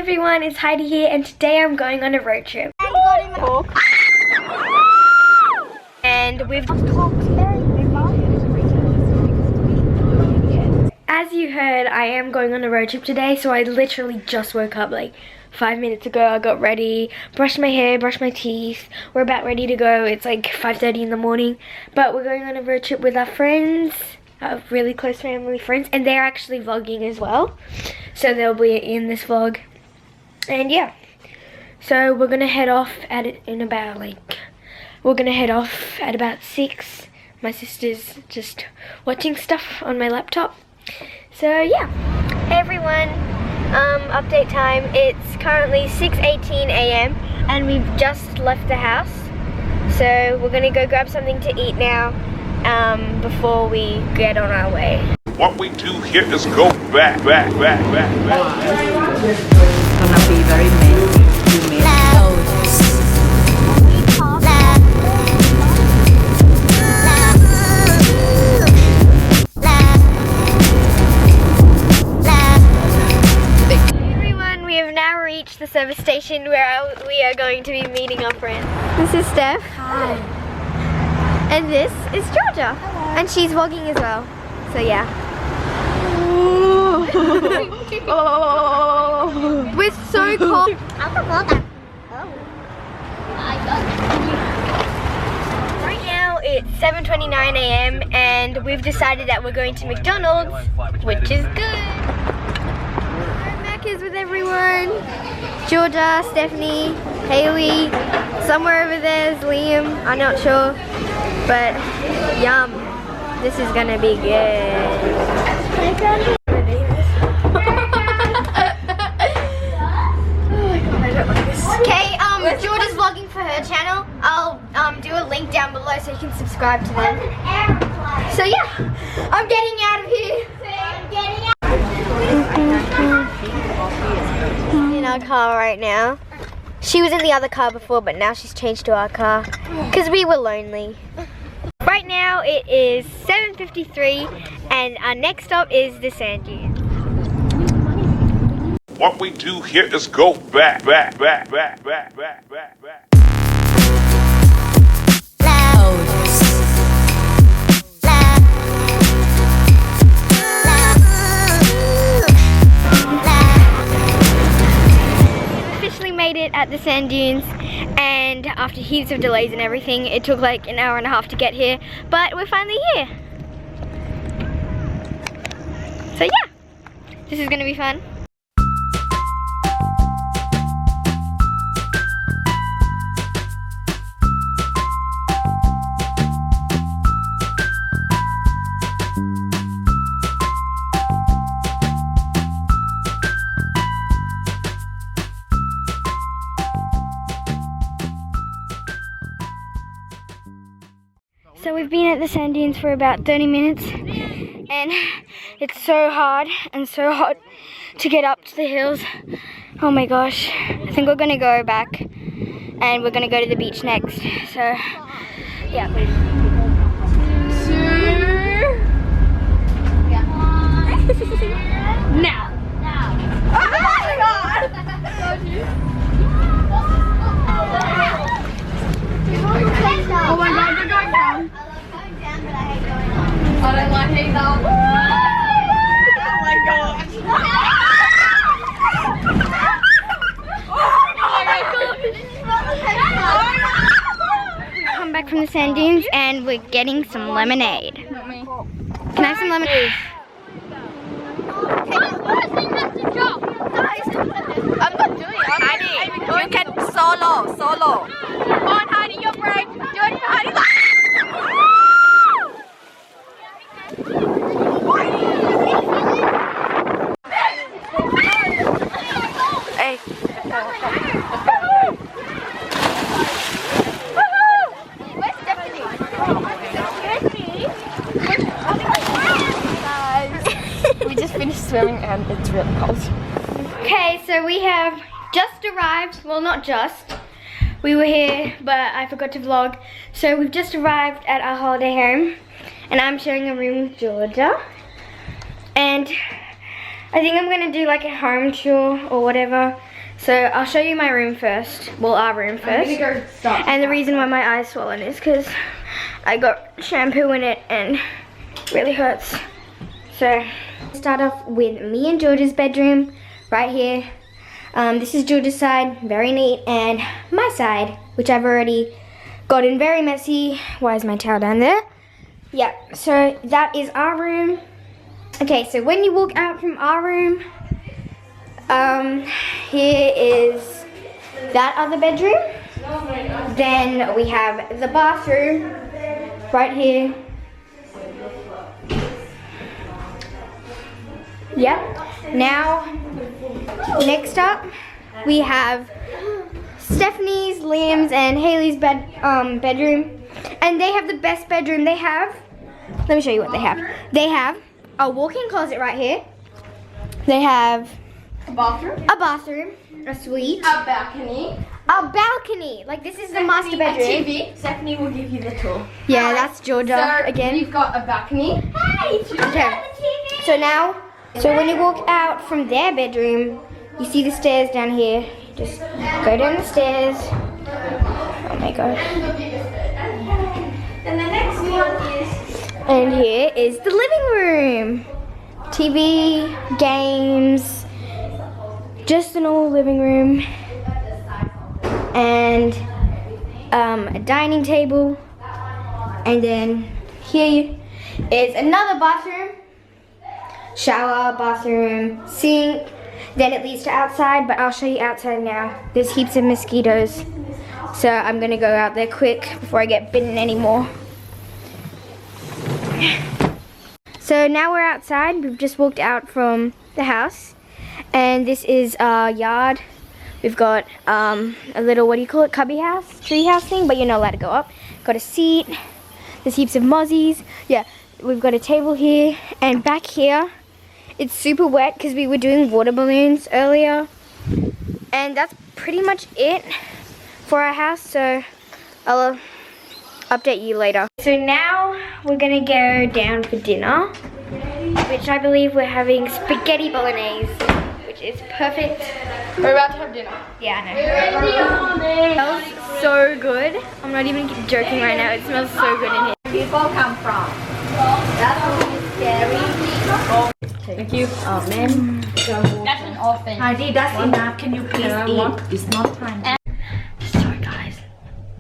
everyone, it's Heidi here and today I'm going on a road trip. And we've as you heard, I am going on a road trip today, so I literally just woke up like 5 minutes ago. I got ready, brushed my hair, brushed my teeth. We're about ready to go. It's like 5:30 in the morning, but we're going on a road trip with our friends, our really close family friends, and they're actually vlogging as well, so they'll be in this vlog. And yeah, so we're gonna head off at about 6. My sister's just watching stuff on my laptop. So yeah, hey everyone, update time. It's currently 6:18 a.m. and we've just left the house. So we're gonna go grab something to eat now before we get on our way. What we do here is go back. It's gonna be very messy. You made Everyone, we have now reached the service station where we are going to be meeting our friends. This is Steph. Hi. And this is Georgia. Hello. And she's vlogging as well. So yeah. We're so cold. Right now it's 7:29 a.m. and we've decided that we're going to McDonald's, which is good. Mac is with everyone. Georgia, Stephanie, Haley, somewhere over there is Liam, I'm not sure. But yum. This is gonna be good. Okay, Georgia's vlogging for her channel. I'll do a link down below so you can subscribe to them. So yeah, I'm getting out of here. In our car right now. She was in the other car before, but now she's changed to our car because we were lonely. Right now it is 7:53 and our next stop is the sand dunes. What we do here is go back. Officially made it at the sand dunes, and after heaps of delays and everything, it took like an hour and a half to get here, but we're finally here. So yeah, this is gonna be fun. So we've been at the sand dunes for about 30 minutes and it's so hard and so hot to get up to the hills. Oh my gosh. I think we're gonna go back and we're gonna go to the beach next. So yeah. Now. Oh my god! Oh my god, you're going down. I love going down, but I hate going up. I don't like it either. Oh my gosh. We've come back from the sand dunes and we're getting some lemonade. Can I have some lemonade? I'm not doing it. Heidi, you can solo. Come on, Heidi, you're brave. Do it for Heidi. Hey. Where's Stephanie? We just finished swimming and it's really cold. Okay, so we have just arrived. Well, not just. We were here, but I forgot to vlog. So we've just arrived at our holiday home, and I'm sharing a room with Georgia. And I think I'm gonna do like a home tour or whatever. So I'll show you my room first. Well, our room first. I'm gonna go start. And the reason why my eye's swollen is because I got shampoo in it and it really hurts. So start off with me and George's bedroom right here. This is George's side, very neat, and my side, which I've already gotten very messy. Why is my towel down there? Yeah, so that is our room. Okay, so when you walk out from our room, here is that other bedroom. Then we have the bathroom right here. Yep. Now, next up, we have Stephanie's, Liam's, and Haley's bedroom. And they have the best bedroom. They have, let me show you what they have. They have a walk-in closet right here. They have a bathroom, a suite, A balcony. a balcony. Like this is the master bedroom. A TV. Stephanie will give you the tour. Yeah, that's Georgia So again. we've got a balcony. Hey, Okay. So now, so when you walk out from their bedroom, you see the stairs down here. Just go down the stairs. Oh my gosh. And the next one is. And here is the living room. TV, games, just an old living room. And a dining table. And then here is another bathroom. Shower, bathroom, sink. Then it leads to outside, but I'll show you outside now. There's heaps of mosquitoes. So I'm gonna go out there quick before I get bitten anymore. So now we're outside. We've just walked out from the house. And this is our yard. We've got a little, what do you call it, cubby house? Tree house thing, but you're not allowed to go up. Got a seat. There's heaps of mozzies. Yeah, we've got a table here. And back here, it's super wet because we were doing water balloons earlier. And that's pretty much it for our house. So I'll update you later. So now we're gonna go down for dinner, which I believe we're having spaghetti bolognese, which is perfect. We're about to have dinner. Yeah, I know. It smells so good. I'm not even joking right now. It smells so good in here. People come from. That's really scary. Thank you. Oh man. That's an orphan. Heidi, that's enough. Can you please eat? It's not time. Sorry guys,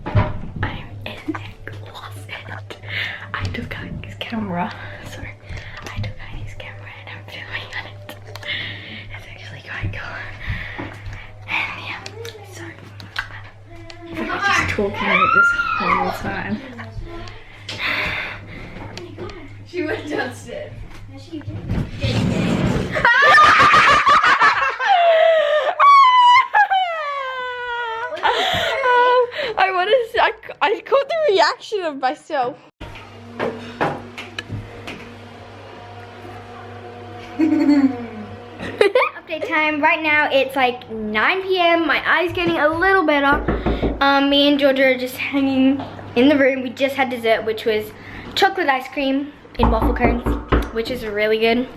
I'm in the closet. I took Heidi's camera. Sorry, I took Heidi's camera and I'm filming on it. It's actually quite cool. And yeah, so I'm just talking about this whole time. She went downstairs. I want to say, I caught the reaction of myself. update time. Right now it's like 9 p.m. My eye's getting a little better. Me and Georgia are just hanging in the room. We just had dessert, which was chocolate ice cream in waffle cones, which is really good.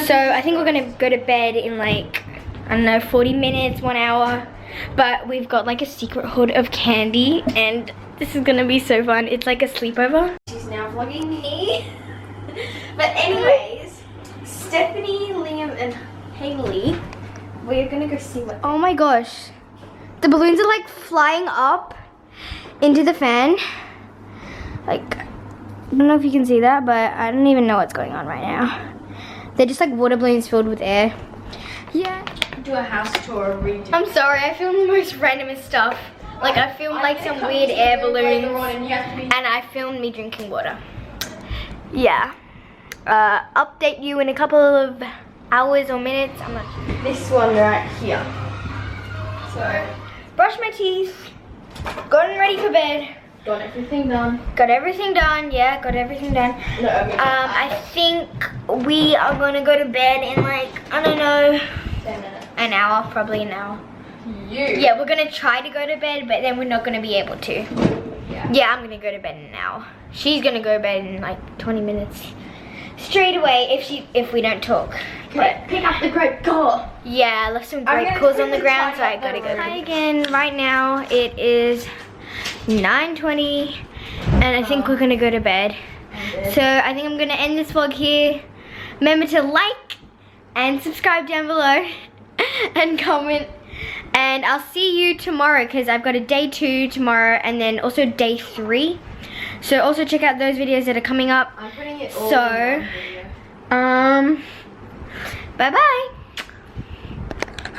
So I think we're gonna go to bed in like, I don't know, 40 minutes, 1 hour. But we've got like a secret hoard of candy and this is gonna be so fun. It's like a sleepover. She's now vlogging me. But anyways, Stephanie, Liam, and Haley, we're gonna go see what. Oh my gosh. The balloons are like flying up into the fan. Like, I don't know if you can see that, but I don't even know what's going on right now. They're just like water balloons filled with air. Yeah. Do a house tour redo. I'm sorry, I filmed the most randomest stuff. Like I filmed like some weird air balloons and I filmed me drinking water. Yeah. Update you in a couple of hours or minutes. I'm not sure. This one right here. So, Brush my teeth. Gotten ready for bed. got everything done. Got everything done. Yeah, got everything done. No, I mean, I think we are gonna go to bed in like, I don't know, 10 minutes. an hour, probably an hour. You. Yeah, we're gonna try to go to bed, but then we're not gonna be able to. Yeah. Yeah, I'm gonna go to bed in an hour. She's gonna go to bed in like 20 minutes. straight away if we don't talk. But Pick up the grape core. yeah, I left some grape cores on the ground, so I gotta go. Hi again. Right now it is 9:20, and I think we're gonna go to bed. So I think I'm gonna end this vlog here. Remember to like and subscribe down below and comment. And I'll see you tomorrow because I've got a day 2 tomorrow and then also day 3. So also check out those videos that are coming up. I'm putting it all So, in one video. bye bye.